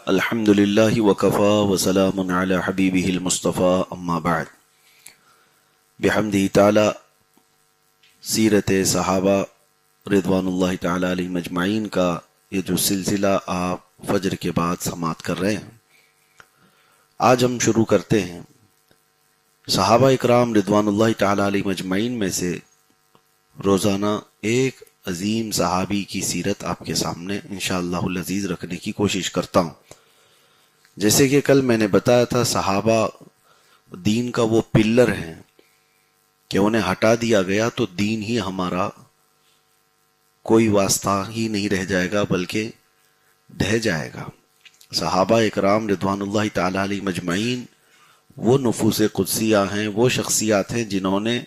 الحمد للہ وکفا وسلام علی حبیبہ المصطفیٰ اما بعد بحمدہ تعالی سیرت صحابہ رضوان اللہ تعالی علیہم اجمعین کا یہ جو سلسلہ آپ فجر کے بعد سماعت کر رہے ہیں، آج ہم شروع کرتے ہیں صحابہ اکرام رضوان اللہ تعالی علیہم اجمعین میں سے روزانہ ایک عظیم صحابی کی سیرت آپ کے سامنے انشاءاللہ العزیز رکھنے کی کوشش کرتا ہوں۔ جیسے کہ کل میں نے بتایا تھا، صحابہ دین کا وہ پلر ہیں کہ انہیں ہٹا دیا گیا تو دین ہی ہمارا کوئی واسطہ ہی نہیں رہ جائے گا بلکہ ڈھہ جائے گا۔ صحابہ اکرام رضوان اللہ تعالی علیہم اجمعین وہ نفوس قدسیہ ہیں، وہ شخصیات ہیں جنہوں نے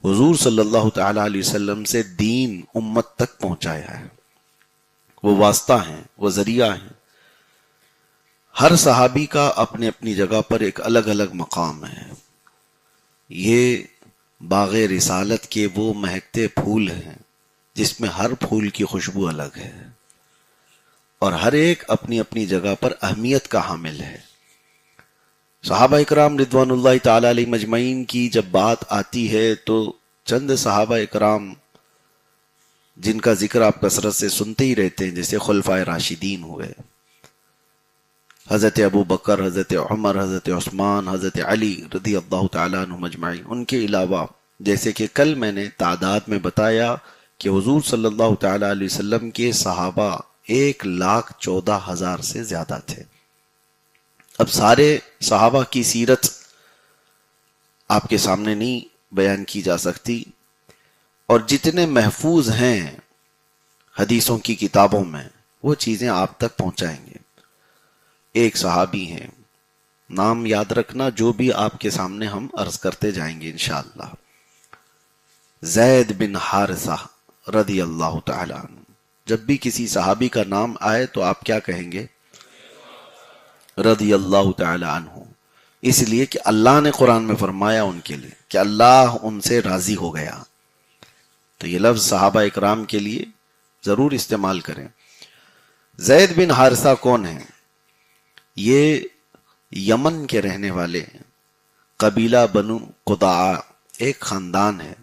حضور صلی اللہ تعالی علیہ وسلم سے دین امت تک پہنچایا ہے۔ وہ واسطہ ہیں، وہ ذریعہ ہیں۔ ہر صحابی کا اپنے اپنی جگہ پر ایک الگ الگ مقام ہے۔ یہ باغ رسالت کے وہ مہکتے پھول ہیں جس میں ہر پھول کی خوشبو الگ ہے، اور ہر ایک اپنی اپنی جگہ پر اہمیت کا حامل ہے۔ صحابہ اکرام رضوان اللہ تعالی علیہ مجمعین کی جب بات آتی ہے تو چند صحابہ اکرام جن کا ذکر آپ کثرت سے سنتے ہی رہتے ہیں، جیسے خلفائے راشدین ہوئے، حضرت ابو بکر، حضرت عمر، حضرت عثمان، حضرت علی رضی اللہ تعالیٰ عنہ مجمعین۔ ان کے علاوہ جیسے کہ کل میں نے تعداد میں بتایا کہ حضور صلی اللہ تعالیٰ علیہ وسلم کے صحابہ 1,14,000 سے زیادہ تھے۔ اب سارے صحابہ کی سیرت آپ کے سامنے نہیں بیان کی جا سکتی، اور جتنے محفوظ ہیں حدیثوں کی کتابوں میں وہ چیزیں آپ تک پہنچائیں گے۔ ایک صحابی ہیں، نام یاد رکھنا، جو بھی آپ کے سامنے ہم عرض کرتے جائیں گے انشاءاللہ۔ زید بن حارثہ رضی اللہ تعالی عنہ۔ جب بھی کسی صحابی کا نام آئے تو آپ کیا کہیں گے؟ رضی اللہ تعالی عنہ، اس لیے کہ اللہ نے قرآن میں فرمایا ان کے لیے کہ اللہ ان سے راضی ہو گیا، تو یہ لفظ صحابہ اکرام کے لیے ضرور استعمال کریں۔ زید بن حارثہ کون ہیں؟ یہ یمن کے رہنے والے ہیں، قبیلہ بنو قداع، ایک خاندان ہے،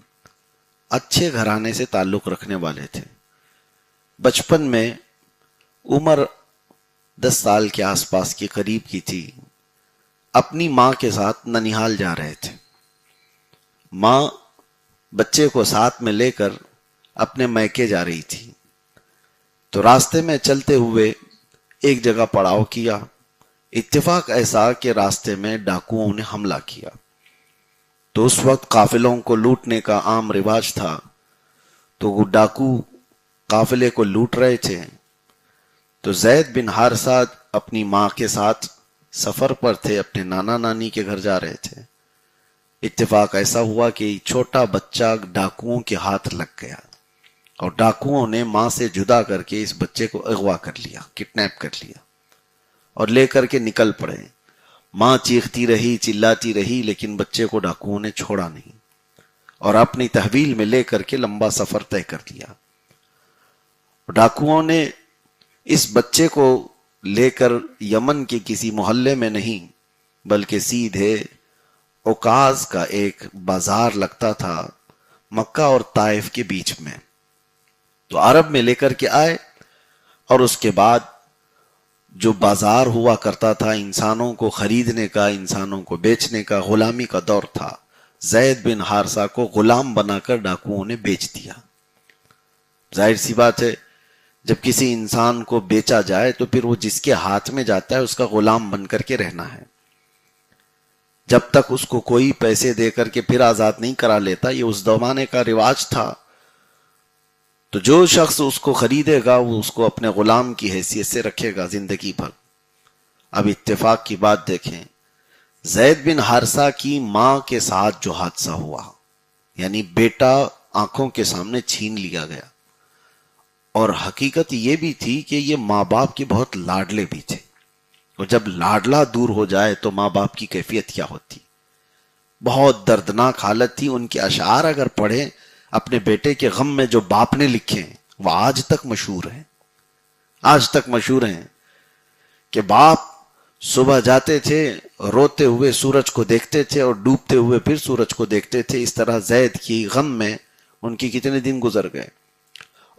اچھے گھرانے سے تعلق رکھنے والے تھے۔ بچپن میں عمر 10 سال کے آس پاس کے قریب کی تھی، اپنی ماں کے ساتھ ننیہال جا رہے تھے۔ ماں بچے کو ساتھ میں لے کر اپنے میکے جا رہی تھی، تو راستے میں چلتے ہوئے ایک جگہ پڑاؤ کیا۔ اتفاق ایسا کہ راستے میں ڈاکوؤں نے حملہ کیا، تو اس وقت قافلوں کو لوٹنے کا عام رواج تھا، تو وہ ڈاکو قافلے کو لوٹ رہے تھے۔ تو زید بن حارثہ اپنی ماں کے ساتھ سفر پر تھے، اپنے نانا نانی کے گھر جا رہے تھے۔ اتفاق ایسا ہوا کہ چھوٹا بچہ ڈاکوؤں کے ہاتھ لگ گیا، اور ڈاکوؤں نے ماں سے جدا کر کے اس بچے کو اغوا کر لیا، کڈنیپ کر لیا، اور لے کر کے نکل پڑے۔ ماں چیختی رہی، چلاتی رہی، لیکن بچے کو ڈاکوؤں نے چھوڑا نہیں، اور اپنی تحویل میں لے کر کے لمبا سفر طے کر لیا۔ ڈاکوؤں نے اس بچے کو لے کر یمن کے کسی محلے میں نہیں بلکہ سیدھے عکاظ کا ایک بازار لگتا تھا مکہ اور طائف کے بیچ میں، تو عرب میں لے کر کے آئے، اور اس کے بعد جو بازار ہوا کرتا تھا انسانوں کو خریدنے کا، انسانوں کو بیچنے کا، غلامی کا دور تھا۔ زید بن حارثہ کو غلام بنا کر ڈاکوؤں نے بیچ دیا۔ ظاہر سی بات ہے، جب کسی انسان کو بیچا جائے تو پھر وہ جس کے ہاتھ میں جاتا ہے اس کا غلام بن کر کے رہنا ہے، جب تک اس کو کوئی پیسے دے کر کے پھر آزاد نہیں کرا لیتا۔ یہ اس زمانے کا رواج تھا، تو جو شخص اس کو خریدے گا وہ اس کو اپنے غلام کی حیثیت سے رکھے گا زندگی بھر۔ اب اتفاق کی بات دیکھیں، زید بن حارثہ کی ماں کے ساتھ جو حادثہ ہوا، یعنی بیٹا آنکھوں کے سامنے چھین لیا گیا، اور حقیقت یہ بھی تھی کہ یہ ماں باپ کے بہت لاڈلے بھی تھے، اور جب لاڈلا دور ہو جائے تو ماں باپ کی کیفیت کیا ہوتی۔ بہت دردناک حالت تھی۔ ان کے اشعار اگر پڑھیں اپنے بیٹے کے غم میں جو باپ نے لکھے ہیں وہ آج تک مشہور ہیں، آج تک مشہور ہیں کہ باپ صبح جاتے تھے، روتے ہوئے سورج کو دیکھتے تھے اور ڈوبتے ہوئے پھر سورج کو دیکھتے تھے. اس طرح زید کی غم میں ان کی کتنے دن گزر گئے.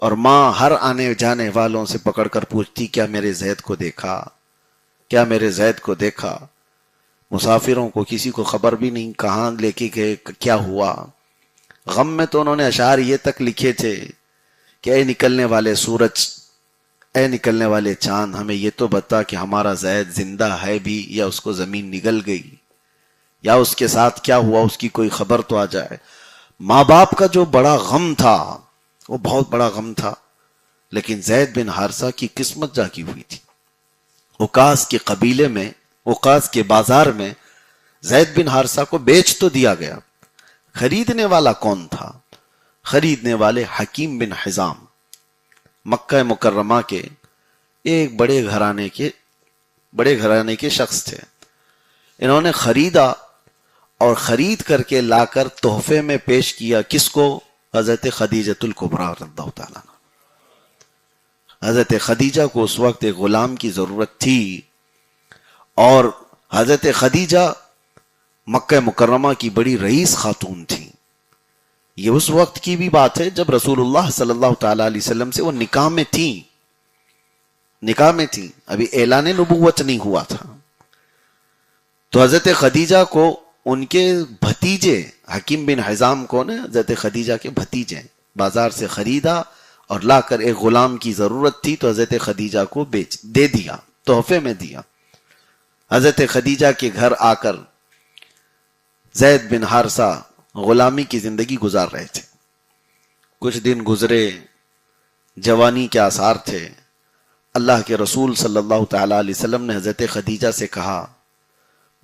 اور ماں ہر آنے جانے والوں سے پکڑ کر پوچھتی کیا میرے زید کو دیکھا، کیا میرے زید کو دیکھا. مسافروں کو کسی کو خبر بھی نہیں کہاں لے کے گئے، کیا ہوا. غم میں تو انہوں نے اشعار یہ تک لکھے تھے کہ اے نکلنے والے سورج، اے نکلنے والے چاند، ہمیں یہ تو بتا کہ ہمارا زید زندہ ہے بھی یا اس کو زمین نگل گئی، یا اس کے ساتھ کیا ہوا، اس کی کوئی خبر تو آ جائے. ماں باپ کا جو بڑا غم تھا وہ بہت بڑا غم تھا. لیکن زید بن حارثہ کی قسمت جاگی ہوئی تھی. اوقاس کے قبیلے میں، اوقاس کے بازار میں زید بن حارثہ کو بیچ تو دیا گیا. خریدنے والا کون تھا؟ خریدنے والے حکیم بن حزام، مکہ مکرمہ کے ایک بڑے گھرانے کے شخص تھے. انہوں نے خریدا اور خرید کر کے لا کر تحفے میں پیش کیا. کس کو؟ حضرت خدیجۃ الکبریٰ رضی اللہ تعالیٰ عنہ. حضرت خدیجہ کو اس وقت ایک غلام کی ضرورت تھی، اور حضرت خدیجہ مکہ مکرمہ کی بڑی رئیس خاتون تھی. یہ اس وقت کی بھی بات ہے جب رسول اللہ صلی اللہ تعالی علیہ وسلم سے وہ نکاح میں تھیں، ابھی اعلان نبوت نہیں ہوا تھا. تو حضرت خدیجہ کو ان کے بھتیجے حکیم بن حزام کو نے حضرت خدیجہ کے بھتیجے بازار سے خریدا اور لا کر، ایک غلام کی ضرورت تھی تو حضرت خدیجہ کو دے دیا، تحفے میں دیا. حضرت خدیجہ کے گھر آ کر زید بن حارثہ غلامی کی زندگی گزار رہے تھے. کچھ دن گزرے، جوانی کے آثار تھے. اللہ کے رسول صلی اللہ تعالی علیہ وسلم نے حضرت خدیجہ سے کہا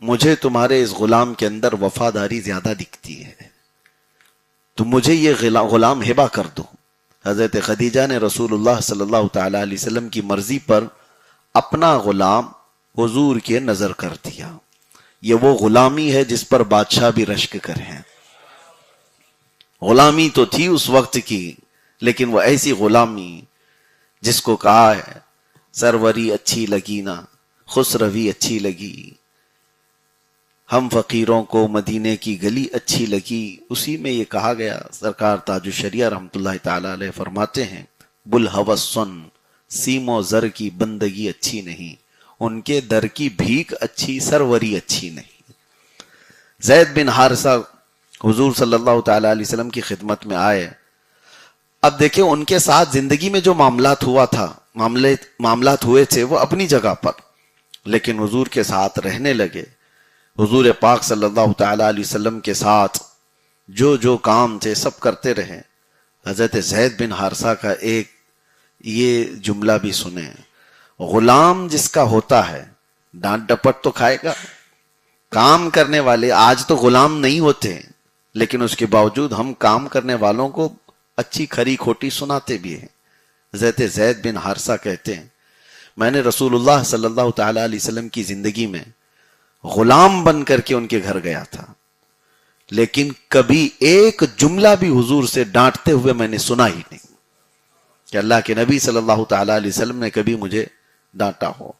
مجھے تمہارے اس غلام کے اندر وفاداری زیادہ دکھتی ہے، تو مجھے یہ غلام ہبہ کر دو. حضرت خدیجہ نے رسول اللہ صلی اللہ تعالی علیہ وسلم کی مرضی پر اپنا غلام حضور کے نظر کر دیا. یہ وہ غلامی ہے جس پر بادشاہ بھی رشک کریں. غلامی تو تھی اس وقت کی، لیکن وہ ایسی غلامی جس کو کہا ہے سروری اچھی لگی نہ خسروی اچھی لگی، ہم فقیروں کو مدینے کی گلی اچھی لگی. اسی میں یہ کہا گیا. سرکار تاج الشریعہ رحمۃ اللہ تعالی علیہ فرماتے ہیں بلہوس سن سیم و زر کی بندگی اچھی نہیں، ان کے در کی بھیک اچھی سروری اچھی نہیں. زید بن حارثہ حضور صلی اللہ تعالی علیہ وسلم کی خدمت میں آئے. اب دیکھیں ان کے ساتھ زندگی میں جو معاملات ہوئے تھے وہ اپنی جگہ پر، لیکن حضور کے ساتھ رہنے لگے. حضور پاک صلی اللہ تعالی علیہ وسلم کے ساتھ جو کام تھے سب کرتے رہے. حضرت زید بن حارثہ کا ایک یہ جملہ بھی سنیں، غلام جس کا ہوتا ہے ڈانٹ ڈپٹ تو کھائے گا. کام کرنے والے آج تو غلام نہیں ہوتے، لیکن اس کے باوجود ہم کام کرنے والوں کو اچھی کھری کھوٹی سناتے بھی ہیں. حضرت زید بن حارثہ کہتے ہیں میں نے رسول اللہ صلی اللہ تعالی علیہ وسلم کی زندگی میں غلام بن کر کے ان کے گھر گیا تھا، لیکن کبھی ایک جملہ بھی حضور سے ڈانٹتے ہوئے میں نے سنا ہی نہیں کہ اللہ کے نبی صلی اللہ تعالی علیہ وسلم نے کبھی مجھے ڈانٹا ہو.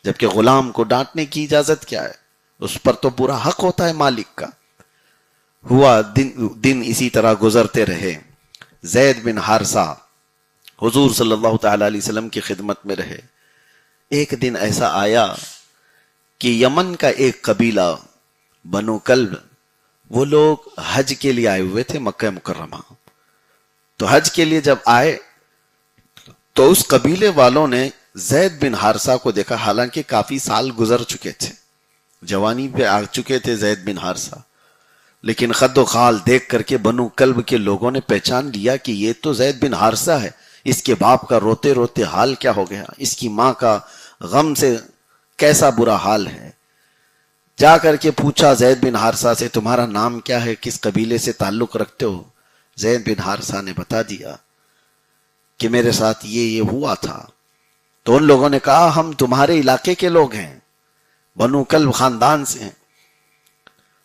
جبکہ غلام کو ڈانٹنے کی اجازت کیا ہے؟ اس پر تو پورا حق ہوتا ہے مالک کا. ہوا دن اسی طرح گزرتے رہے. زید بن حارثہ حضور صلی اللہ تعالی علیہ وسلم کی خدمت میں رہے. ایک دن ایسا آیا کہ یمن کا ایک قبیلہ بنو کلب، وہ لوگ حج کے لیے آئے ہوئے تھے مکہ مکرمہ. تو حج کے لیے جب آئے تو اس قبیلے والوں نے زید بن حارثہ کو دیکھا. حالانکہ کافی سال گزر چکے تھے، جوانی پہ آ چکے تھے زید بن حارثہ، لیکن خد و خال دیکھ کر کے بنو کلب کے لوگوں نے پہچان لیا کہ یہ تو زید بن حارثہ ہے. اس کے باپ کا روتے روتے حال کیا ہو گیا، اس کی ماں کا غم سے کیسا برا حال ہے. جا کر کے پوچھا زید بن حارثہ سے تمہارا نام کیا ہے، کس قبیلے سے تعلق رکھتے ہو؟ زید بن حارثہ نے بتا دیا کہ میرے ساتھ یہ ہوا تھا. تو ان لوگوں نے کہا ہم تمہارے علاقے کے لوگ ہیں، بنو کلب خاندان سے ہیں،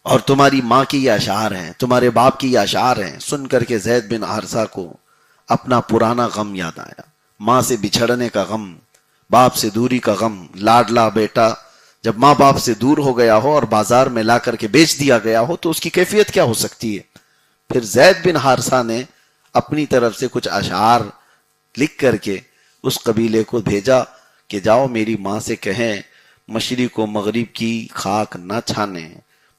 اور تمہاری ماں کی یہ اشعار ہیں، تمہارے باپ کی یہ اشعار ہیں. سن کر کے زید بن حارثہ کو اپنا پرانا غم یاد آیا، ماں سے بچھڑنے کا غم، باپ سے دوری کا غم، لاڈلا بیٹا جب ماں باپ سے دور ہو گیا ہو اور بازار میں لا کر کے بیچ دیا گیا ہو تو اس کی کیفیت کیا ہو سکتی ہے۔ پھر زید بن حارثہ نے اپنی طرف سے کچھ اشعار لکھ کر کے اس قبیلے کو بھیجا کہ جاؤ میری ماں سے کہیں مشرق و مغرب کی خاک نہ چھانے،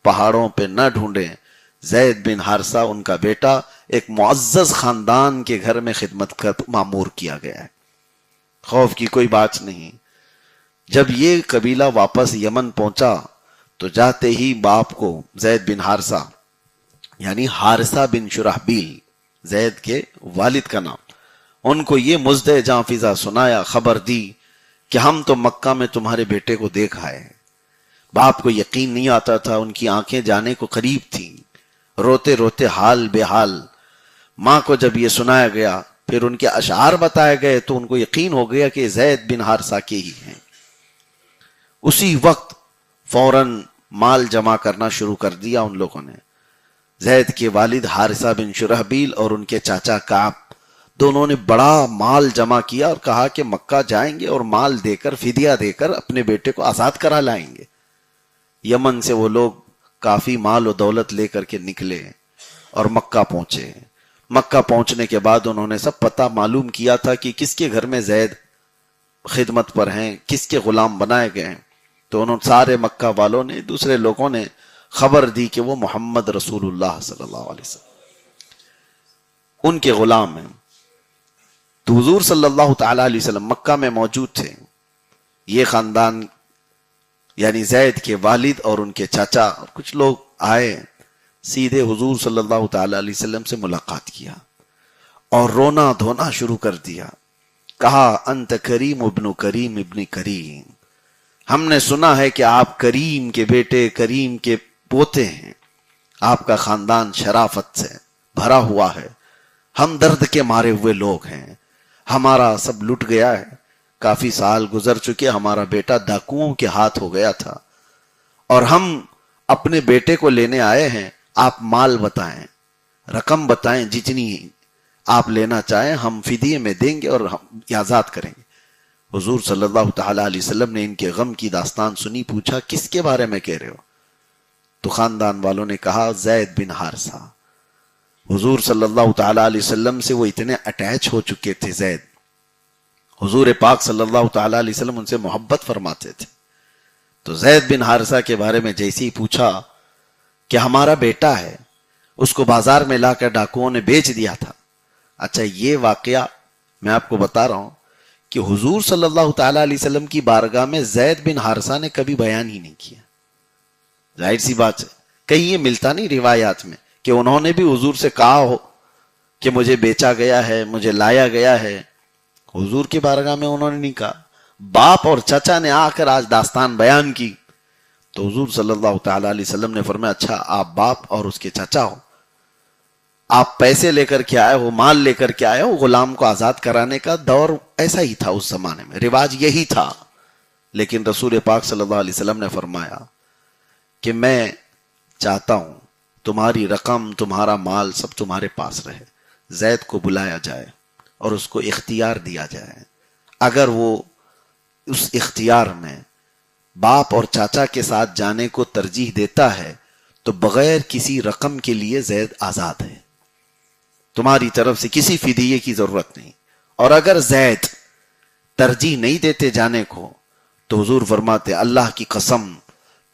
پہاڑوں پہ نہ ڈھونڈیں، زید بن حارثہ ان کا بیٹا ایک معزز خاندان کے گھر میں خدمت کا مامور کیا گیا ہے، خوف کی کوئی بات نہیں۔ جب یہ قبیلہ واپس یمن پہنچا تو جاتے ہی باپ کو زید بن حارثہ یعنی حارثہ بن شرحبیل، زید کے والد کا نام، ان کو یہ مزد جاں فضا سنایا، خبر دی کہ ہم تو مکہ میں تمہارے بیٹے کو دیکھ آئے۔ باپ کو یقین نہیں آتا تھا، ان کی آنکھیں جانے کو قریب تھیں، روتے روتے حال بے حال۔ ماں کو جب یہ سنایا گیا پھر ان کے اشعار بتائے گئے تو ان کو یقین ہو گیا کہ زید بن حارثہ کے ہی ہیں۔ اسی وقت فوراً مال جمع کرنا شروع کر دیا ان لوگوں نے۔ زید کے والد حارثہ بن شرحبیل اور ان کے چاچا کعب دونوں نے بڑا مال جمع کیا اور کہا کہ مکہ جائیں گے اور مال دے کر، فدیہ دے کر اپنے بیٹے کو آزاد کرا لائیں گے۔ یمن سے وہ لوگ کافی مال و دولت لے کر کے نکلے اور مکہ پہنچے۔ مکہ پہنچنے کے بعد انہوں نے سب پتہ معلوم کیا تھا کہ کس کے گھر میں زید خدمت پر ہیں، کس کے غلام بنائے گئے ہیں، تو انہوں سارے مکہ والوں نے، دوسرے لوگوں نے خبر دی کہ وہ محمد رسول اللہ صلی اللہ علیہ وسلم ان کے غلام ہیں۔ تو حضور صلی اللہ تعالی علیہ وسلم مکہ میں موجود تھے۔ یہ خاندان یعنی زید کے والد اور ان کے چاچا اور کچھ لوگ آئے، سیدھے حضور صلی اللہ تعالی علیہ وسلم سے ملاقات کیا اور رونا دھونا شروع کر دیا۔ کہا انت کریم ابن کریم ابن کریم، ہم نے سنا ہے کہ آپ کریم کے بیٹے، کریم کے پوتے ہیں، آپ کا خاندان شرافت سے بھرا ہوا ہے، ہم درد کے مارے ہوئے لوگ ہیں، ہمارا سب لٹ گیا ہے، کافی سال گزر چکے، ہمارا بیٹا ڈاکوؤں کے ہاتھ ہو گیا تھا اور ہم اپنے بیٹے کو لینے آئے ہیں، آپ مال بتائیں، رقم بتائیں، جتنی آپ لینا چاہیں ہم فدیے میں دیں گے اور ہم آزاد کریں گے۔ حضور صلی اللہ تعالی علیہ وسلم نے ان کے غم کی داستان سنی، پوچھا کس کے بارے میں کہہ رہے ہو؟ تو خاندان والوں نے کہا زید بن حارثہ۔ حضور صلی اللہ تعالی علیہ وسلم سے وہ اتنے اٹیچ ہو چکے تھے زید، حضور پاک صلی اللہ تعالی علیہ وسلم ان سے محبت فرماتے تھے۔ تو زید بن حارثہ کے بارے میں جیسے ہی پوچھا کہ ہمارا بیٹا ہے، اس کو بازار میں لا کر ڈاکوؤں نے بیچ دیا تھا۔ اچھا یہ واقعہ میں آپ کو بتا رہا ہوں کہ حضور صلی اللہ تعالی علیہ وسلم کی بارگاہ میں زید بن حارثہ نے کبھی بیان ہی نہیں کیا۔ ظاہر سی بات ہے، کہیں یہ ملتا نہیں روایات میں کہ انہوں نے بھی حضور سے کہا ہو کہ مجھے بیچا گیا ہے، مجھے لایا گیا ہے۔ حضور کی بارگاہ میں انہوں نے نہیں کہا، باپ اور چچا نے آ کر آج داستان بیان کی تو حضور صلی اللہ تعالی علیہ وسلم نے فرمایا اچھا آپ باپ اور اس کے چچا ہو، آپ پیسے لے کر کے آئے ہو، مال لے کر کے آئے ہو، غلام کو آزاد کرانے کا دور ایسا ہی تھا اس زمانے میں، رواج یہی تھا۔ لیکن رسول پاک صلی اللہ علیہ وسلم نے فرمایا کہ میں چاہتا ہوں تمہاری رقم، تمہارا مال سب تمہارے پاس رہے، زید کو بلایا جائے اور اس کو اختیار دیا جائے، اگر وہ اس اختیار میں باپ اور چاچا کے ساتھ جانے کو ترجیح دیتا ہے تو بغیر کسی رقم کے لیے زید آزاد ہے، تمہاری طرف سے کسی فدیے کی ضرورت نہیں۔ اور اگر زید ترجیح نہیں دیتے جانے کو تو حضور فرماتے اللہ کی قسم،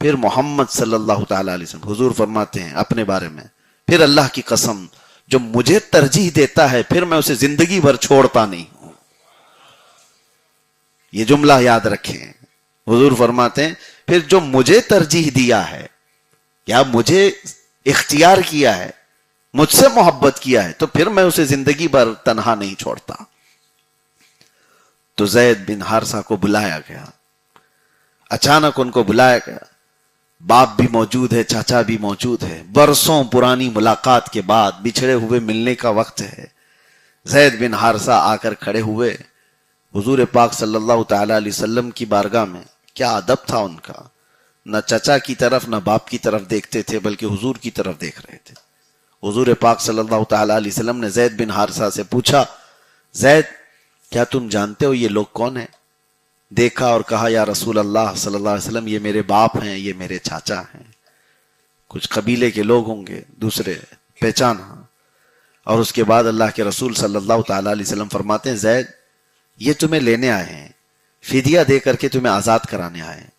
پھر محمد صلی اللہ تعالی علیہ وسلم حضور فرماتے ہیں اپنے بارے میں، پھر اللہ کی قسم جو مجھے ترجیح دیتا ہے پھر میں اسے زندگی بھر چھوڑتا نہیں ہوں۔ یہ جملہ یاد رکھیں، حضور فرماتے ہیں پھر جو مجھے ترجیح دیا ہے یا مجھے اختیار کیا ہے، مجھ سے محبت کیا ہے تو پھر میں اسے زندگی بھر تنہا نہیں چھوڑتا۔ تو زید بن حارثہ کو بلایا گیا، اچانک ان کو بلایا گیا، باپ بھی موجود ہے، چاچا بھی موجود ہے، برسوں پرانی ملاقات کے بعد بچھڑے ہوئے ملنے کا وقت ہے۔ زید بن حارثہ آ کر کھڑے ہوئے، حضور پاک صلی اللہ تعالی علیہ وسلم کی بارگاہ میں کیا ادب تھا ان کا، نہ چچا کی طرف نہ باپ کی طرف دیکھتے تھے بلکہ حضور کی طرف دیکھ رہے تھے۔ حضور پاک صلی اللہ تعالی علیہ وسلم نے زید بن حارثہ سے پوچھا زید کیا تم جانتے ہو یہ لوگ کون ہیں؟ دیکھا اور کہا یا رسول اللہ صلی اللہ علیہ وسلم یہ میرے باپ ہیں، یہ میرے چاچا ہیں. کچھ قبیلے کے لوگ ہوں گے، دوسرے پہچانا. اور اس کے بعد اللہ کے رسول صلی اللہ تعالی علیہ وسلم فرماتے ہیں زید یہ تمہیں لینے آئے ہیں، فدیہ دے کر کے تمہیں آزاد کرانے آئے ہیں،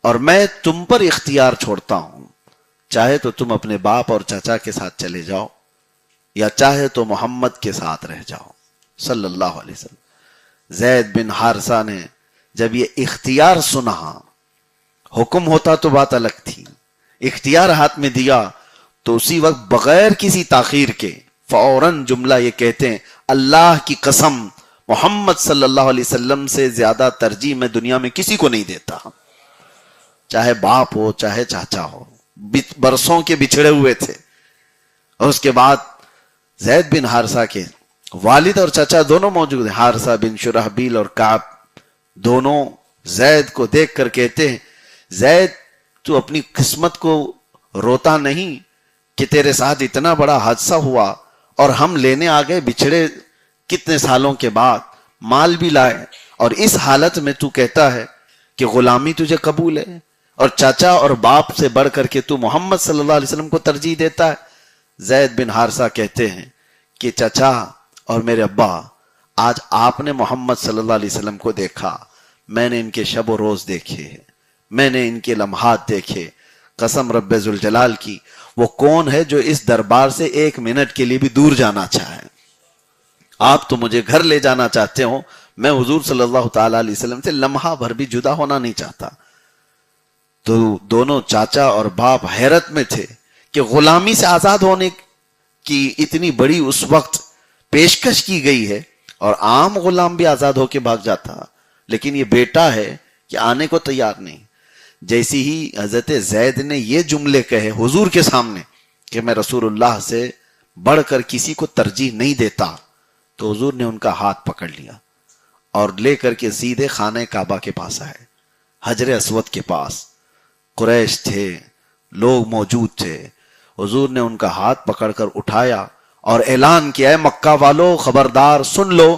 اور میں تم پر اختیار چھوڑتا ہوں، چاہے تو تم اپنے باپ اور چچا کے ساتھ چلے جاؤ یا چاہے تو محمد کے ساتھ رہ جاؤ صلی اللہ علیہ وسلم. زید بن حارثہ نے جب یہ اختیار سنا، حکم ہوتا تو بات الگ تھی، اختیار ہاتھ میں دیا تو اسی وقت بغیر کسی تاخیر کے فوراً جملہ یہ کہتے ہیں اللہ کی قسم محمد صلی اللہ علیہ وسلم سے زیادہ ترجیح میں دنیا میں کسی کو نہیں دیتا، چاہے باپ ہو چاہے چاچا ہو. برسوں کے بچھڑے ہوئے تھے. اور اس کے بعد زید بن حارثہ کے والد اور چچا دونوں موجود ہیں، حارثہ بن شرحبیل اور کعب. دونوں زید کو دیکھ کر کہتے ہیں زید تو اپنی قسمت کو روتا نہیں کہ تیرے ساتھ اتنا بڑا حادثہ ہوا اور ہم لینے آ گئے بچھڑے کتنے سالوں کے بعد، مال بھی لائے، اور اس حالت میں تو کہتا ہے کہ غلامی تجھے قبول ہے، اور چاچا اور باپ سے بڑھ کر کے تو محمد صلی اللہ علیہ وسلم کو ترجیح دیتا ہے. زید بن حارثہ کہتے ہیں کہ چچا اور میرے ابا آج آپ نے محمد صلی اللہ علیہ وسلم کو دیکھا، میں نے ان کے شب و روز دیکھے، میں نے ان کے لمحات دیکھے. قسم رب ذوالجلال کی وہ کون ہے جو اس دربار سے ایک منٹ کے لیے بھی دور جانا چاہے؟ آپ تو مجھے گھر لے جانا چاہتے ہو، میں حضور صلی اللہ تعالی علیہ وسلم سے لمحہ بھر بھی جدا ہونا نہیں چاہتا. تو دونوں چاچا اور باپ حیرت میں تھے کہ غلامی سے آزاد ہونے کی اتنی بڑی اس وقت پیشکش کی گئی ہے، اور عام غلام بھی آزاد ہو کے بھاگ جاتا، لیکن یہ بیٹا ہے کہ آنے کو تیار نہیں. جیسی ہی حضرت زید نے یہ جملے کہے حضور کے سامنے کہ میں رسول اللہ سے بڑھ کر کسی کو ترجیح نہیں دیتا، تو حضور نے ان کا ہاتھ پکڑ لیا اور لے کر کے سیدھے خانہ کعبہ کے پاس آئے، حجر اسود کے پاس. قریش تھے، لوگ موجود تھے. حضور نے ان کا ہاتھ پکڑ کر اٹھایا اور اعلان کیا ہے مکہ والو خبردار سن لو،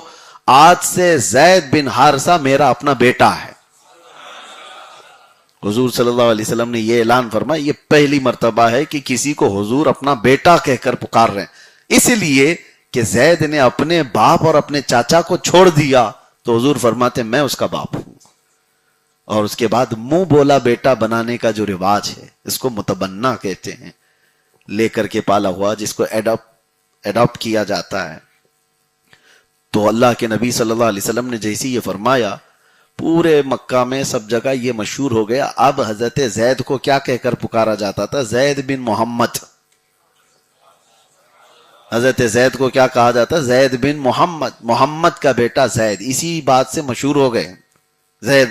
آج سے زید بن حارثہ میرا اپنا بیٹا ہے. حضور صلی اللہ علیہ وسلم نے یہ اعلان فرمایا، یہ پہلی مرتبہ ہے کہ کسی کو حضور اپنا بیٹا کہہ کر پکار رہے ہیں، اس لیے کہ زید نے اپنے باپ اور اپنے چاچا کو چھوڑ دیا تو حضور فرماتے میں اس کا باپ ہوں. اور اس کے بعد منہ بولا بیٹا بنانے کا جو رواج ہے اس کو متبنہ کہتے ہیں، لے کر کے پالا ہوا جس کو ایڈاپٹ کیا جاتا ہے. تو اللہ کے نبی صلی اللہ علیہ وسلم نے جیسی یہ فرمایا، پورے مکہ میں سب جگہ یہ مشہور ہو گیا. اب حضرت زید کو کیا کہہ کر پکارا جاتا تھا؟ زید بن محمد. حضرت زید کو کیا کہا جاتا؟ زید بن محمد، محمد کا بیٹا زید. اسی بات سے مشہور ہو گئے زید.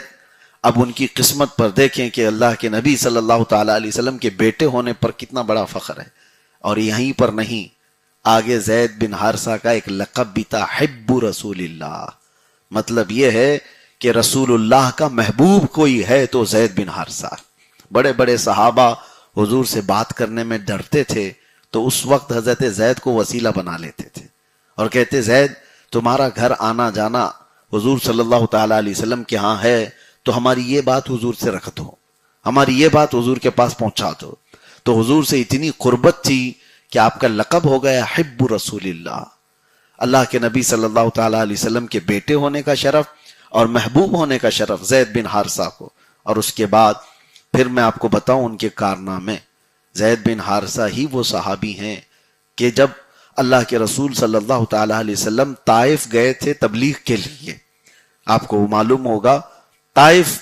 اب ان کی قسمت پر دیکھیں کہ اللہ کے نبی صلی اللہ تعالی علیہ وسلم کے بیٹے ہونے پر کتنا بڑا فخر ہے. اور یہیں پر نہیں، آگے زید بن حارثہ کا ایک لقب بھی تھا، حب رسول اللہ. مطلب یہ ہے کہ رسول اللہ کا محبوب کوئی ہے تو زید بن حارثہ. بڑے بڑے صحابہ حضور سے بات کرنے میں ڈرتے تھے تو اس وقت حضرت زید کو وسیلہ بنا لیتے تھے اور کہتے زید تمہارا گھر آنا جانا حضور صلی اللہ تعالی علیہ وسلم کے ہاں ہے تو ہماری یہ بات حضور سے رکھ دو، ہماری یہ بات حضور کے پاس پہنچا دو. تو حضور سے اتنی قربت تھی کہ آپ کا لقب ہو گیا حب رسول اللہ. اللہ کے نبی صلی اللہ تعالی علیہ وسلم کے بیٹے ہونے کا شرف اور محبوب ہونے کا شرف زید بن حارثہ کو. اور اس کے بعد پھر میں آپ کو بتاؤں ان کے کارنامے. زید بن حارثہ ہی وہ صحابی ہیں کہ جب اللہ کے رسول صلی اللہ تعالی علیہ وسلم طائف گئے تھے تبلیغ کے لیے، آپ کو معلوم ہوگا طائف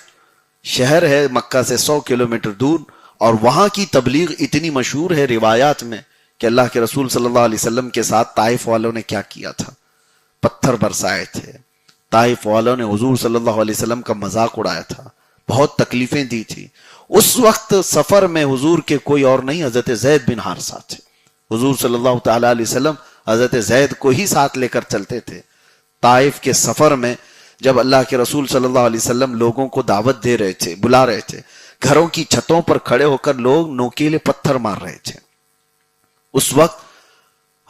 شہر ہے مکہ سے 100 کلومیٹر دور، اور وہاں کی تبلیغ اتنی مشہور ہے روایات میں کہ اللہ کے رسول صلی اللہ علیہ وسلم کے ساتھ طائف والوں نے کیا کیا تھا، پتھر برسائے تھے. طائف والوں نے حضور صلی اللہ علیہ وسلم کا مذاق اڑایا تھا، بہت تکلیفیں دی تھی. اس وقت سفر میں حضور کے کوئی اور نہیں، حضرت زید بن حارثہ تھے. حضور صلی اللہ تعالی علیہ وسلم حضرت زید کو ہی ساتھ لے کر چلتے تھے. طائف کے سفر میں جب اللہ کے رسول صلی اللہ علیہ وسلم لوگوں کو دعوت دے رہے تھے، بلا رہے تھے، گھروں کی چھتوں پر کھڑے ہو کر لوگ نوکیلے پتھر مار رہے تھے. اس وقت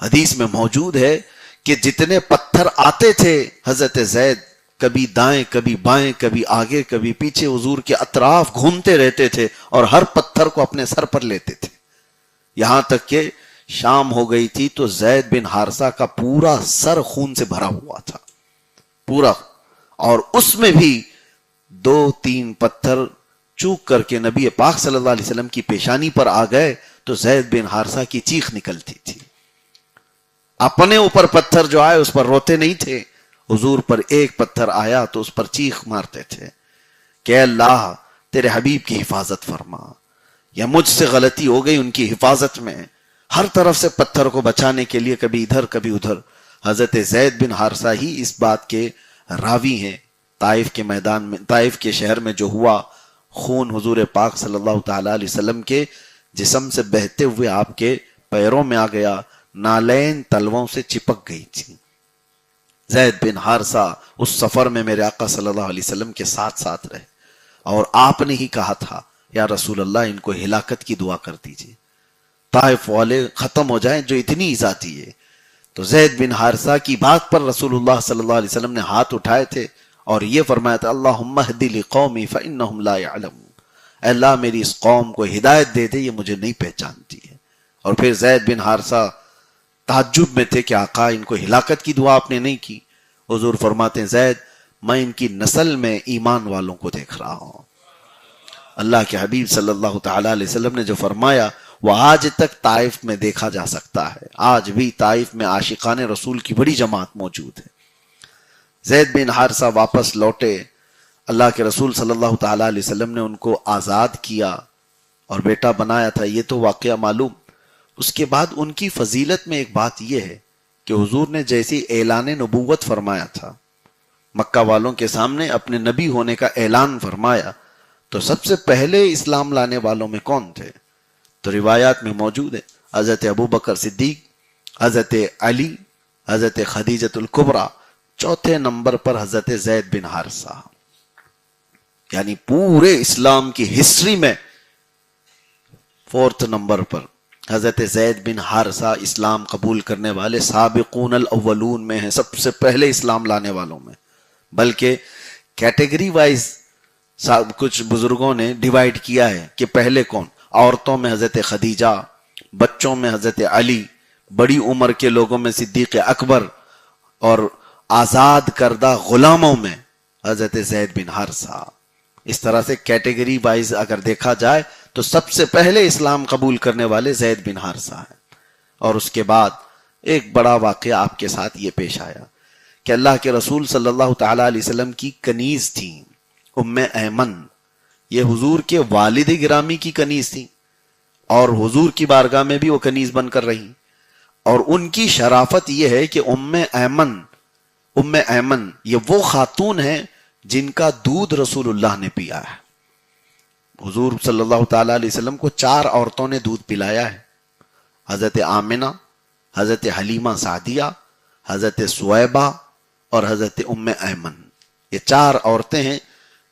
حدیث میں موجود ہے کہ جتنے پتھر آتے تھے حضرت زید کبھی دائیں کبھی بائیں، کبھی آگے کبھی پیچھے حضور کے اطراف گھومتے رہتے تھے اور ہر پتھر کو اپنے سر پر لیتے تھے. یہاں تک کہ شام ہو گئی تھی تو زید بن حارثہ کا پورا سر خون سے بھرا ہوا تھا پورا، اور اس میں بھی 2-3 پتھر چوک کر کے نبی پاک صلی اللہ علیہ وسلم کی پیشانی پر آ گئے تو زید بن حارثہ کی چیخ نکلتی تھی. اپنے اوپر پتھر جو آئے اس پر روتے نہیں تھے، حضور پر ایک پتھر آیا تو اس پر چیخ مارتے تھے کہ اللہ تیرے حبیب کی حفاظت فرما، یا مجھ سے غلطی ہو گئی ان کی حفاظت میں. ہر طرف سے پتھر کو بچانے کے لیے کبھی ادھر کبھی ادھر. حضرت زید بن حارثہ ہی اس بات کے راوی ہیں. طائف کے میدان میں، طائف کے شہر میں جو ہوا، خون حضور پاک صلی اللہ تعالی علیہ وسلم کے جسم سے بہتے ہوئے آپ کے پیروں میں آ گیا، نالین تلووں سے چپک گئی تھی. زید بن حارثہ اس سفر میں میرے آقا صلی اللہ علیہ وسلم کے ساتھ ساتھ رہے، اور آپ نے ہی کہا تھا یا رسول اللہ ان کو ہلاکت کی دعا کر دیجئے، طائف والے ختم ہو جائیں جو اتنی ایذا دیے. تو زید بن حارثہ کی بات پر رسول اللہ صلی اللہ علیہ وسلم نے ہاتھ اٹھائے تھے اور یہ فرمایا تھا اللہم اہدی لقومی فانہم لا یعلمون، اے اللہ میری اس قوم کو ہدایت دے دے، یہ مجھے نہیں پہچانتی ہے. اور پھر زید بن حارثہ تعجب میں تھے کہ آقا ان کو ہلاکت کی دعا آپ نے نہیں کی. حضور فرماتے ہیں زید میں ان کی نسل میں ایمان والوں کو دیکھ رہا ہوں. اللہ کے حبیب صلی اللہ تعالی علیہ وسلم نے جو فرمایا وہ آج تک طائف میں دیکھا جا سکتا ہے. آج بھی طائف میں عاشقان رسول کی بڑی جماعت موجود ہے. زید بن حارثہ واپس لوٹے، اللہ کے رسول صلی اللہ تعالی علیہ وسلم نے ان کو آزاد کیا اور بیٹا بنایا تھا، یہ تو واقعہ معلوم. اس کے بعد ان کی فضیلت میں ایک بات یہ ہے کہ حضور نے جیسی اعلان نبوت فرمایا تھا، مکہ والوں کے سامنے اپنے نبی ہونے کا اعلان فرمایا، تو سب سے پہلے اسلام لانے والوں میں کون تھے؟ تو روایات میں موجود ہے حضرت ابو بکر صدیق، حضرت علی، حضرت خدیجۃ الکبریٰ، چوتھے نمبر پر حضرت زید بن حارثہ. یعنی پورے اسلام کی ہسٹری میں 4 نمبر پر حضرت زید بن حارثہ اسلام قبول کرنے والے سابقون الاولون میں ہیں، سب سے پہلے اسلام لانے والوں میں. بلکہ کیٹیگری وائز کچھ بزرگوں نے ڈیوائیڈ کیا ہے کہ پہلے کون، عورتوں میں حضرت خدیجہ، بچوں میں حضرت علی، بڑی عمر کے لوگوں میں صدیق اکبر، اور آزاد کردہ غلاموں میں حضرت زید بن حارثہ. اس طرح سے کیٹیگری وائز اگر دیکھا جائے تو سب سے پہلے اسلام قبول کرنے والے زید بن حارثہ ہیں. اور اس کے بعد ایک بڑا واقعہ آپ کے ساتھ یہ پیش آیا کہ اللہ کے رسول صلی اللہ تعالی علیہ وسلم کی کنیز تھیں ام ایمن. یہ حضور کے والد گرامی کی کنیز تھی اور حضور کی بارگاہ میں بھی وہ کنیز بن کر رہی. اور ان کی شرافت یہ ہے کہ ام ایمن یہ وہ خاتون ہیں جن کا دودھ رسول اللہ نے پیا ہے. حضور صلی اللہ تعالی علیہ وسلم کو 4 عورتوں نے دودھ پلایا ہے، حضرت آمنہ، حضرت حلیمہ سعدیہ، حضرت سویبہ اور حضرت ام ایمن. یہ 4 عورتیں ہیں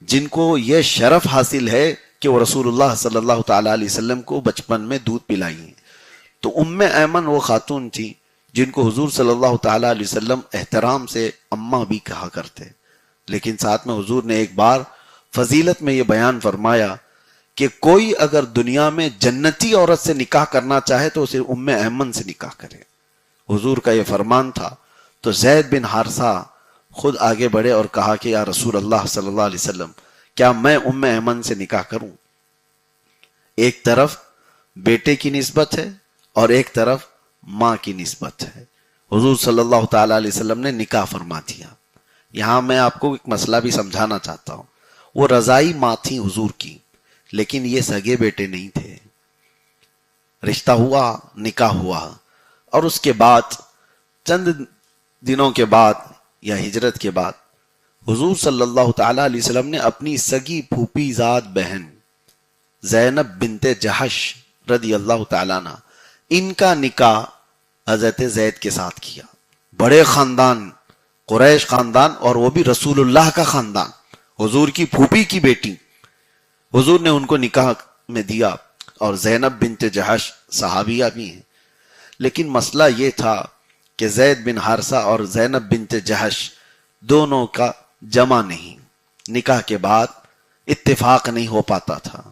جن کو یہ شرف حاصل ہے کہ وہ رسول اللہ صلی اللہ تعالی علیہ وسلم کو بچپن میں دودھ پلائی ہیں. تو ام ایمن وہ خاتون تھی جن کو حضور صلی اللہ تعالی علیہ وسلم احترام سے اماں بھی کہا کرتے. لیکن ساتھ میں حضور نے ایک بار فضیلت میں یہ بیان فرمایا کہ کوئی اگر دنیا میں جنتی عورت سے نکاح کرنا چاہے تو اسے ام ایمن سے نکاح کرے. حضور کا یہ فرمان تھا. تو زید بن حارثہ خود آگے بڑھے اور کہا کہ یا رسول اللہ صلی اللہ علیہ وسلم کیا میں ام ایمن سے نکاح کروں؟ ایک طرف بیٹے کی نسبت ہے اور ایک طرف ماں کی نسبت ہے. حضور صلی اللہ تعالی علیہ وسلم نے نکاح فرما دیا. یہاں میں آپ کو ایک مسئلہ بھی سمجھانا چاہتا ہوں. وہ رضائی ماں تھی حضور کی، لیکن یہ سگے بیٹے نہیں تھے. رشتہ ہوا، نکاح ہوا، اور اس کے بعد چند دنوں کے بعد یا ہجرت کے بعد حضور صلی اللہ تعالی علیہ وسلم نے اپنی سگی پھوپھی زاد بہن زینب بنت جہش رضی اللہ تعالیٰ عنہ، ان کا نکاح حضرت زید کے ساتھ کیا. بڑے خاندان، قریش خاندان، اور وہ بھی رسول اللہ کا خاندان، حضور کی پھوپھی کی بیٹی. حضور نے ان کو نکاح میں دیا، اور زینب بنت جہش صحابیہ بھی ہیں. لیکن مسئلہ یہ تھا کہ زید بن حارثہ اور زینب بنت جہش دونوں کا جمع نہیں، نکاح کے بعد اتفاق نہیں ہو پاتا تھا.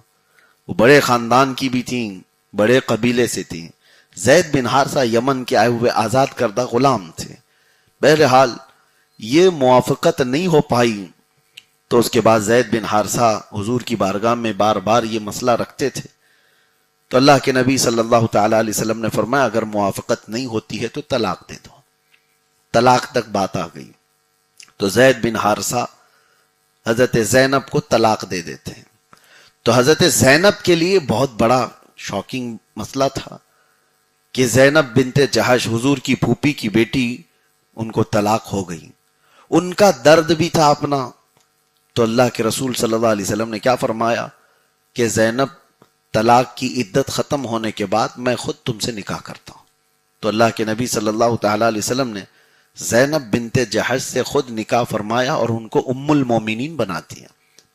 وہ بڑے خاندان کی بھی تھیں، بڑے قبیلے سے تھیں. زید بن حارثہ یمن کے آئے ہوئے آزاد کردہ غلام تھے. بہرحال یہ موافقت نہیں ہو پائی تو اس کے بعد زید بن حارثہ حضور کی بارگاہ میں بار بار یہ مسئلہ رکھتے تھے. تو اللہ کے نبی صلی اللہ تعالی علیہ وسلم نے فرمایا اگر موافقت نہیں ہوتی ہے تو طلاق دے دو. طلاق تک بات آ گئی تو زید بن حارثہ حضرت زینب کو طلاق دے دیتے ہیں. تو حضرت زینب کے لیے بہت بڑا شاکنگ مسئلہ تھا کہ زینب بنت جہش حضور کی پھوپھی کی بیٹی ان کو طلاق ہو گئی. ان کا درد بھی تھا اپنا. تو اللہ کے رسول صلی اللہ علیہ وسلم نے کیا فرمایا کہ زینب طلاق کی عدت ختم ہونے کے بعد میں خود تم سے نکاح کرتا ہوں. تو اللہ کے نبی صلی اللہ تعالی علیہ وسلم نے زینب بنت جہش سے خود نکاح فرمایا اور ان کو ام المومنین بنا دیا.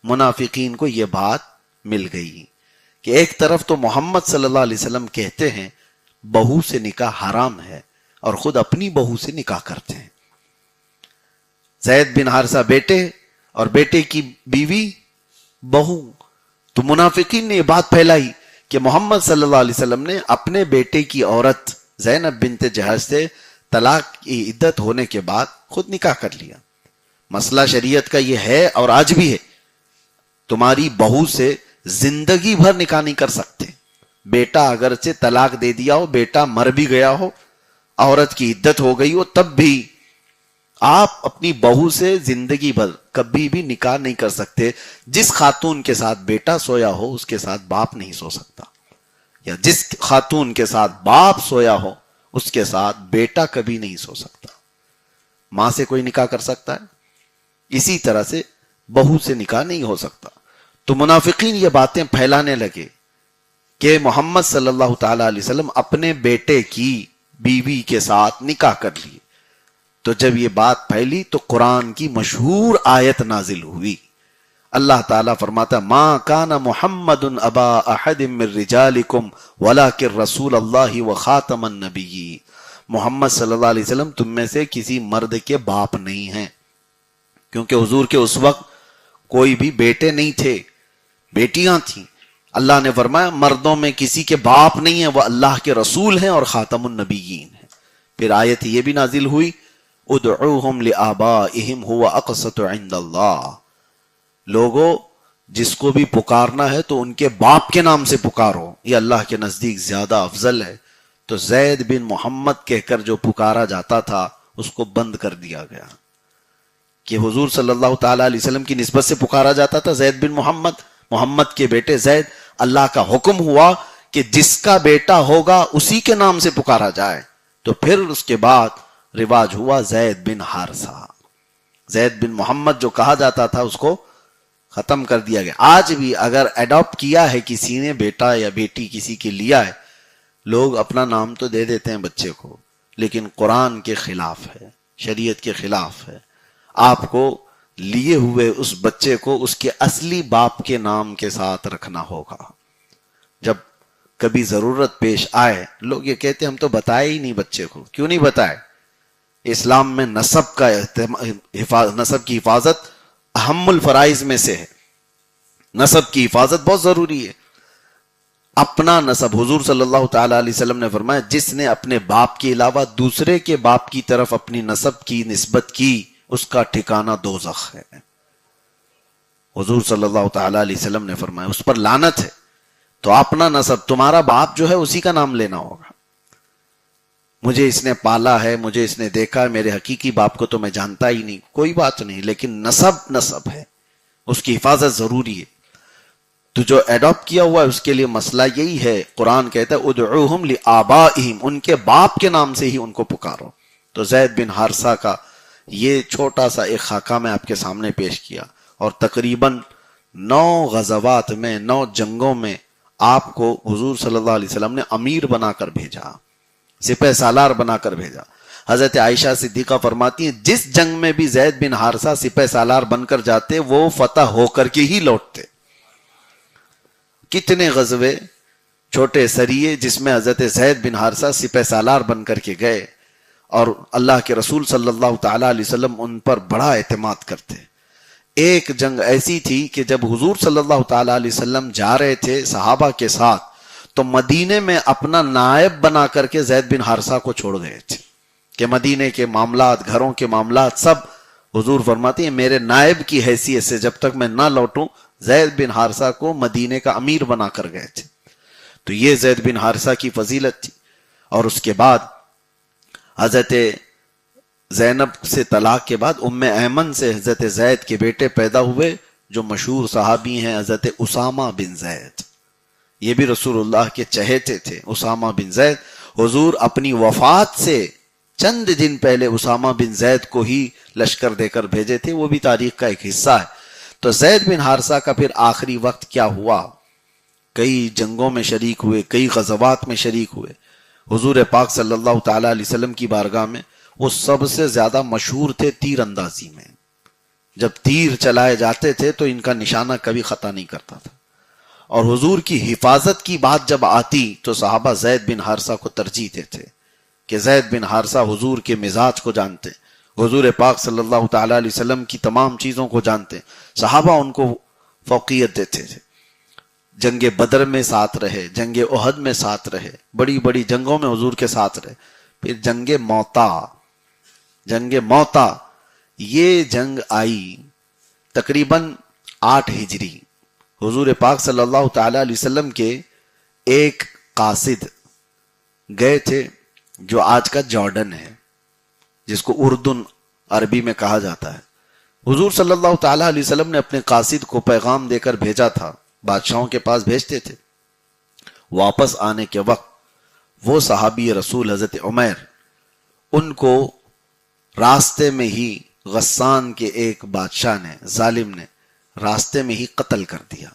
منافقین کو یہ بات مل گئی کہ ایک طرف تو محمد صلی اللہ علیہ وسلم کہتے ہیں بہو سے نکاح حرام ہے اور خود اپنی بہو سے نکاح کرتے ہیں. زید بن حارثہ بیٹے اور بیٹے کی بیوی بہو. تو منافقین نے یہ بات پھیلائی کہ محمد صلی اللہ علیہ وسلم نے اپنے بیٹے کی عورت زینب بنت جہش سے طلاق کی عدت ہونے کے بعد خود نکاح کر لیا. مسئلہ شریعت کا یہ ہے اور آج بھی ہے. تمہاری بہو سے زندگی بھر نکاح نہیں کر سکتے. بیٹا اگرچہ طلاق دے دیا ہو، بیٹا مر بھی گیا ہو، عورت کی عدت ہو گئی ہو، تب بھی آپ اپنی بہو سے زندگی بھر کبھی بھی نکاح نہیں کر سکتے. جس خاتون کے ساتھ بیٹا سویا ہو اس کے ساتھ باپ نہیں سو سکتا، یا جس خاتون کے ساتھ باپ سویا ہو اس کے ساتھ بیٹا کبھی نہیں سو سکتا. ماں سے کوئی نکاح کر سکتا ہے، اسی طرح سے بہو سے نکاح نہیں ہو سکتا. تو منافقین یہ باتیں پھیلانے لگے کہ محمد صلی اللہ تعالی علیہ وسلم اپنے بیٹے کی بیوی کے ساتھ نکاح کر لیے. تو جب یہ بات پھیلی تو قرآن کی مشہور آیت نازل ہوئی. اللہ تعالیٰ فرماتا ما کان محمد ابا احد من رجالکم ولکن رسول اللہ وخاتم النبیین. محمد صلی اللہ علیہ وسلم تم میں سے کسی مرد کے باپ نہیں ہیں، کیونکہ حضور کے اس وقت کوئی بھی بیٹے نہیں تھے، بیٹیاں تھیں. اللہ نے فرمایا مردوں میں کسی کے باپ نہیں ہیں، وہ اللہ کے رسول ہیں اور خاتم النبیین ہیں. پھر آیت یہ بھی نازل ہوئی ادعوہم لآبائہم هو اقسط عند اللہ. لوگوں جس کو بھی پکارنا ہے تو ان کے باپ کے نام سے پکارو، یہ اللہ کے نزدیک زیادہ افضل ہے. تو زید بن محمد کہہ کر جو پکارا جاتا تھا اس کو بند کر دیا گیا کہ حضور صلی اللہ تعالی علیہ وسلم کی نسبت سے پکارا جاتا تھا زید بن محمد، محمد کے بیٹے زید. اللہ کا حکم ہوا کہ جس کا بیٹا ہوگا اسی کے نام سے پکارا جائے. تو پھر اس کے بعد رواج ہوا زید بن حارثہ. زید بن محمد جو کہا جاتا تھا اس کو ختم کر دیا گیا. آج بھی اگر ایڈاپٹ کیا ہے کسی نے، بیٹا یا بیٹی کسی کے لیا ہے، لوگ اپنا نام تو دے دیتے ہیں بچے کو، لیکن قرآن کے خلاف ہے، شریعت کے خلاف ہے. آپ کو لیے ہوئے اس بچے کو اس کے اصلی باپ کے نام کے ساتھ رکھنا ہوگا. جب کبھی ضرورت پیش آئے، لوگ یہ کہتے ہیں ہم تو بتائے ہی نہیں بچے کو. کیوں نہیں بتائے؟ اسلام میں نسب کی حفاظت اہم الفرائض میں سے ہے. نسب کی حفاظت بہت ضروری ہے. اپنا نسب، حضور صلی اللہ تعالی علیہ وسلم نے فرمایا جس نے اپنے باپ کے علاوہ دوسرے کے باپ کی طرف اپنی نسب کی نسبت کی اس کا ٹھکانہ دوزخ ہے. حضور صلی اللہ تعالی علیہ وسلم نے فرمایا اس پر لعنت ہے. تو اپنا نسب، تمہارا باپ جو ہے اسی کا نام لینا ہوگا. مجھے اس نے پالا ہے، مجھے اس نے دیکھا ہے، میرے حقیقی باپ کو تو میں جانتا ہی نہیں، کوئی بات نہیں، لیکن نسب ہے، اس کی حفاظت ضروری ہے. تو جو ایڈاپٹ کیا ہوا ہے اس کے لیے مسئلہ یہی ہے. قرآن کہتا ہے ادعوہم لآبائہم، ان کے باپ کے نام سے ہی ان کو پکارو. تو زید بن حارثہ کا یہ چھوٹا سا ایک خاکہ میں آپ کے سامنے پیش کیا. اور تقریباً 9 غزوات میں، 9 جنگوں میں آپ کو حضور صلی اللہ علیہ وسلم نے امیر بنا کر بھیجا، سپہ سالار بنا کر بھیجا. حضرت عائشہ صدیقہ فرماتی ہیں جس جنگ میں بھی زید بن حارثہ سپہ سالار بن کر جاتے وہ فتح ہو کر کے ہی لوٹتے. کتنے غزوے، چھوٹے سریے جس میں حضرت زید بن حارثہ سپہ سالار بن کر کے گئے، اور اللہ کے رسول صلی اللہ تعالی علیہ وسلم ان پر بڑا اعتماد کرتے. ایک جنگ ایسی تھی کہ جب حضور صلی اللہ تعالی علیہ وسلم جا رہے تھے صحابہ کے ساتھ تو مدینے میں اپنا نائب بنا کر کے زید بن حارثہ کو چھوڑ گئے تھے کہ مدینے کے معاملات، گھروں کے معاملات سب حضور فرماتے ہیں میرے نائب کی حیثیت سے جب تک میں نہ لوٹوں زید بن حارثہ کو مدینے کا امیر بنا کر گئے تھے. تو یہ زید بن حارثہ کی فضیلت تھی. اور اس کے بعد حضرت زینب سے طلاق کے بعد ام ایمن سے حضرت زید کے بیٹے پیدا ہوئے جو مشہور صحابی ہیں حضرت اسامہ بن زید. یہ بھی رسول اللہ کے چہیتے تھے اسامہ بن زید. حضور اپنی وفات سے چند دن پہلے اسامہ بن زید کو ہی لشکر دے کر بھیجے تھے، وہ بھی تاریخ کا ایک حصہ ہے. تو زید بن حارثہ کا پھر آخری وقت کیا ہوا؟ کئی جنگوں میں شریک ہوئے، کئی غزوات میں شریک ہوئے. حضور پاک صلی اللہ تعالی علیہ وسلم کی بارگاہ میں وہ سب سے زیادہ مشہور تھے تیر اندازی میں. جب تیر چلائے جاتے تھے تو ان کا نشانہ کبھی خطا نہیں کرتا تھا. اور حضور کی حفاظت کی بات جب آتی تو صحابہ زید بن حارثہ کو ترجیح دیتے کہ زید بن حارثہ حضور کے مزاج کو جانتے، حضور پاک صلی اللہ تعالی علیہ وسلم کی تمام چیزوں کو جانتے. صحابہ ان کو فوقیت دیتے تھے. جنگ بدر میں ساتھ رہے، جنگ احد میں ساتھ رہے، بڑی بڑی جنگوں میں حضور کے ساتھ رہے. پھر جنگ موتا یہ جنگ آئی تقریباً 8 ہجری. حضور پاک صلی اللہ تعالی علیہ وسلم کے ایک قاصد گئے تھے جو آج کا جارڈن ہے، جس کو اردن عربی میں کہا جاتا ہے. حضور صلی اللہ تعالی علیہ وسلم نے اپنے قاصد کو پیغام دے کر بھیجا تھا. بادشاہوں کے پاس بھیجتے تھے. واپس آنے کے وقت وہ صحابی رسول حضرت عمیر، ان کو راستے میں ہی غسان کے ایک بادشاہ نے، ظالم نے راستے میں ہی قتل کر دیا.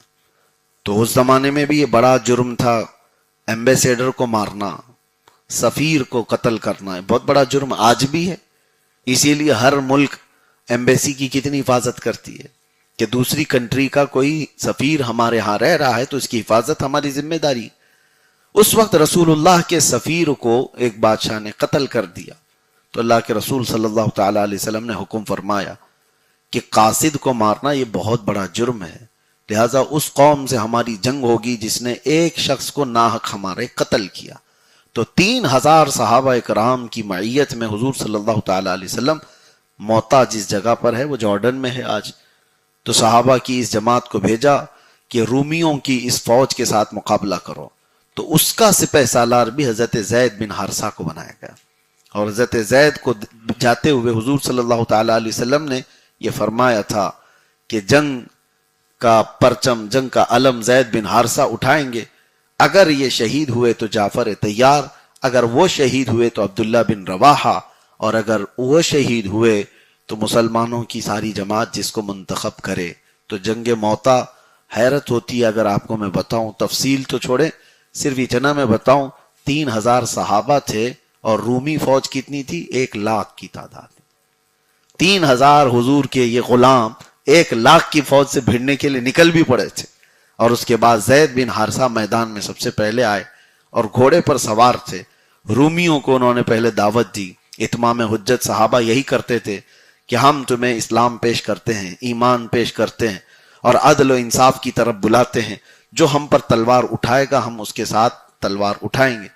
تو اس زمانے میں بھی یہ بڑا جرم تھا، ایمبیسیڈر کو مارنا، سفیر کو قتل کرنا بہت بڑا جرم آج بھی ہے. اسی لیے ہر ملک ایمبیسی کی کتنی حفاظت کرتی ہے کہ دوسری کنٹری کا کوئی سفیر ہمارے ہاں رہ رہا ہے تو اس کی حفاظت ہماری ذمہ داری. اس وقت رسول اللہ کے سفیر کو ایک بادشاہ نے قتل کر دیا. تو اللہ کے رسول صلی اللہ تعالی علیہ وسلم نے حکم فرمایا کہ قاصد کو مارنا یہ بہت بڑا جرم ہے، لہٰذا اس قوم سے ہماری جنگ ہوگی جس نے ایک شخص کو ناحق ہمارے قتل کیا. تو 3000 صحابہ کرام کی معیت میں حضور صلی اللہ تعالی علیہ وسلم موتا جس جگہ پر ہے وہ جارڈن میں ہے آج. تو صحابہ کی اس جماعت کو بھیجا کہ رومیوں کی اس فوج کے ساتھ مقابلہ کرو. تو اس کا سپہ سالار بھی حضرت زید بن حارثہ کو بنایا گیا. اور حضرت زید کو جاتے ہوئے حضور صلی اللہ تعالی علیہ وسلم نے یہ فرمایا تھا کہ جنگ کا پرچم، جنگ کا علم زید بن حارثہ اٹھائیں گے. اگر یہ شہید ہوئے تو جعفر طیار، اگر وہ شہید ہوئے تو عبداللہ بن رواحہ، اور اگر وہ شہید ہوئے تو مسلمانوں کی ساری جماعت جس کو منتخب کرے. تو جنگ موتا حیرت ہوتی ہے اگر آپ کو میں بتاؤں، تفصیل تو چھوڑے، صرف اتنا میں بتاؤں 3000 صحابہ تھے اور رومی فوج کتنی تھی؟ 1,00,000 کی تعداد. 3000 حضور کے یہ غلام 1,00,000 کی فوج سے بھیڑنے کے لیے نکل بھی پڑے تھے. اور اس کے بعد زید بن حارثہ میدان میں سب سے پہلے آئے اور گھوڑے پر سوار تھے. رومیوں کو انہوں نے پہلے دعوت دی. اتمام حجت صحابہ یہی کرتے تھے کہ ہم تمہیں اسلام پیش کرتے ہیں، ایمان پیش کرتے ہیں اور عدل و انصاف کی طرف بلاتے ہیں. جو ہم پر تلوار اٹھائے گا ہم اس کے ساتھ تلوار اٹھائیں گے.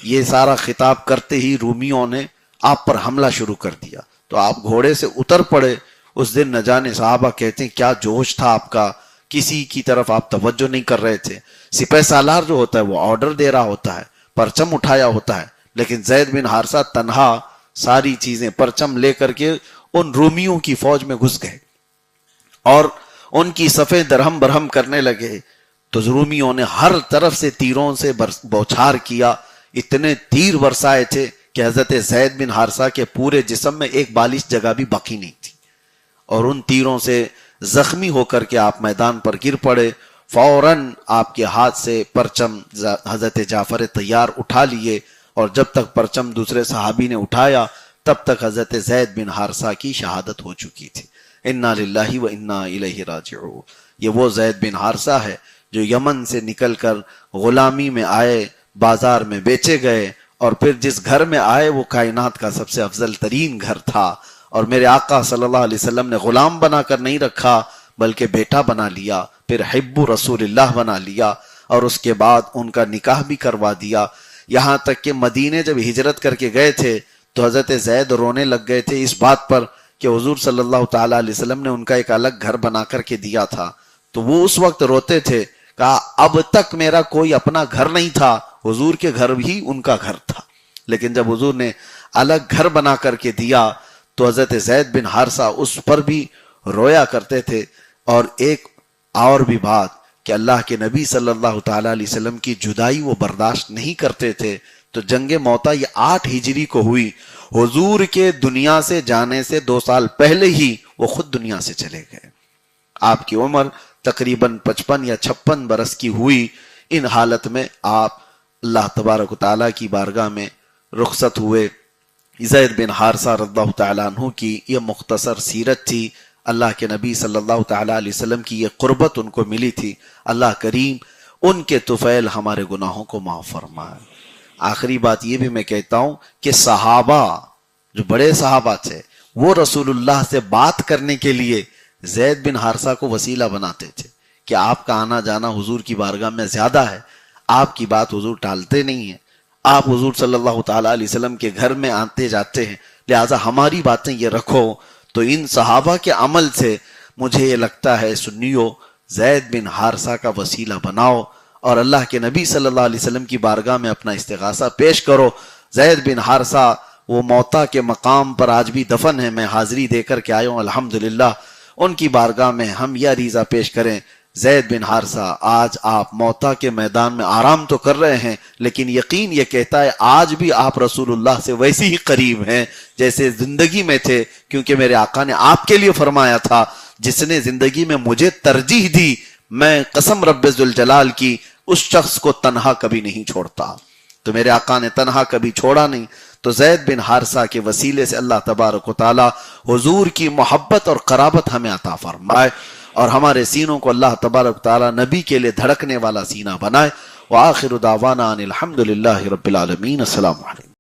یہ سارا خطاب کرتے ہی رومیوں نے آپ پر حملہ شروع کر دیا. تو آپ گھوڑے سے اتر پڑے. اس دن نہ جانے صحابہ کہتے ہیں کیا جوش تھا آپ کا، کسی کی طرف آپ توجہ نہیں کر رہے تھے. سپہ سالار جو ہوتا ہے وہ آرڈر دے رہا ہوتا ہے، پرچم اٹھایا ہوتا ہے، لیکن زید بن حارثہ تنہا ساری چیزیں پرچم لے کر کے ان رومیوں کی فوج میں گھس گئے اور ان کی صفیں درہم برہم کرنے لگے. تو رومیوں نے ہر طرف سے تیروں سے بوچھار کیا. اتنے تیر برسائے تھے کہ حضرت زید بن حارثہ کے پورے جسم میں ایک بالش جگہ بھی باقی نہیں تھی. اور ان تیروں سے زخمی ہو کر کے آپ میدان پر گر پڑے. فوراً آپ کے ہاتھ سے پرچم حضرت جعفر طیار اٹھا لیے اور جب تک پرچم دوسرے صحابی نے اٹھایا تب تک حضرت زید بن حارثہ کی شہادت ہو چکی تھی. انا للہ و انا الیہ راجعون. یہ وہ زید بن حارثہ ہے جو یمن سے نکل کر غلامی میں آئے، بازار میں بیچے گئے اور پھر جس گھر میں آئے وہ کائنات کا سب سے افضل ترین گھر تھا اور میرے آقا صلی اللہ علیہ وسلم نے غلام بنا کر نہیں رکھا بلکہ بیٹا بنا لیا، پھر حب رسول اللہ بنا لیا، اور اس کے بعد ان کا نکاح بھی کروا دیا. یہاں تک کہ مدینے جب ہجرت کر کے گئے تھے تو حضرت زید رونے لگ گئے تھے اس بات پر کہ حضور صلی اللہ تعالیٰ علیہ وسلم نے ان کا ایک الگ گھر بنا کر کے دیا تھا. تو وہ اس وقت روتے تھے، کہا اب تک میرا کوئی اپنا گھر نہیں تھا، حضور کے گھر بھی ان کا گھر تھا، لیکن جب حضور نے الگ گھر بنا کر کے دیا تو حضرت زید بن حارثہ اس پر بھی رویا کرتے تھے. اور ایک اور بھی بات کہ اللہ کے نبی صلی اللہ تعالیٰ علیہ وسلم کی جدائی وہ برداشت نہیں کرتے تھے. تو جنگ موتا یہ 8 ہجری کو ہوئی، حضور کے دنیا سے جانے سے 2 سال پہلے ہی وہ خود دنیا سے چلے گئے. آپ کی عمر تقریباً 55 یا 56 برس کی ہوئی. ان حالت میں آپ اللہ تبارک و تعالیٰ کی بارگاہ میں رخصت ہوئے. زید بن حارثہ رضی اللہ تعالیٰ عنہ کی یہ مختصر سیرت تھی. اللہ کے نبی صلی اللہ تعالیٰ علیہ وسلم کی یہ قربت ان کو ملی تھی. اللہ کریم ان کے طفیل ہمارے گناہوں کو معاف فرمائے. آخری بات یہ بھی میں کہتا ہوں کہ صحابہ جو بڑے صحابہ تھے وہ رسول اللہ سے بات کرنے کے لیے زید بن حارثہ کو وسیلہ بناتے تھے کہ آپ کا آنا جانا حضور کی بارگاہ میں زیادہ ہے، آپ کی بات حضور ٹالتے نہیں ہیں، آپ حضور صلی اللہ تعالیٰ علیہ وسلم کے گھر میں آتے جاتے ہیں، لہٰذا ہماری باتیں یہ رکھو. تو ان صحابہ کے عمل سے مجھے یہ لگتا ہے سنیو زید بن حارثہ کا وسیلہ بناؤ اور اللہ کے نبی صلی اللہ علیہ وسلم کی بارگاہ میں اپنا استغاثہ پیش کرو. زید بن حارثہ وہ موتا کے مقام پر آج بھی دفن ہے، میں حاضری دے کر کے آیا ہوں الحمدللہ. ان کی بارگاہ میں ہم یہ عریضہ پیش کریں، زید بن حارثہ آج آپ موتا کے میدان میں آرام تو کر رہے ہیں، لیکن یقین یہ کہتا ہے آج بھی آپ رسول اللہ سے ویسے ہی قریب ہیں جیسے زندگی میں تھے، کیونکہ میرے آقا نے آپ کے لیے فرمایا تھا جس نے زندگی میں مجھے ترجیح دی میں قسم رب ذوالجلال کی اس شخص کو تنہا کبھی نہیں چھوڑتا. تو میرے آقا نے تنہا کبھی چھوڑا نہیں. تو زید بن حارثہ کے وسیلے سے اللہ تبارک و تعالی حضور کی محبت اور قرابت ہمیں عطا فرمائے اور ہمارے سینوں کو اللہ تبارک و تعالی نبی کے لیے دھڑکنے والا سینہ بنائے. وآخر دعوانا ان الحمدللہ رب العالمین. السلام علیکم.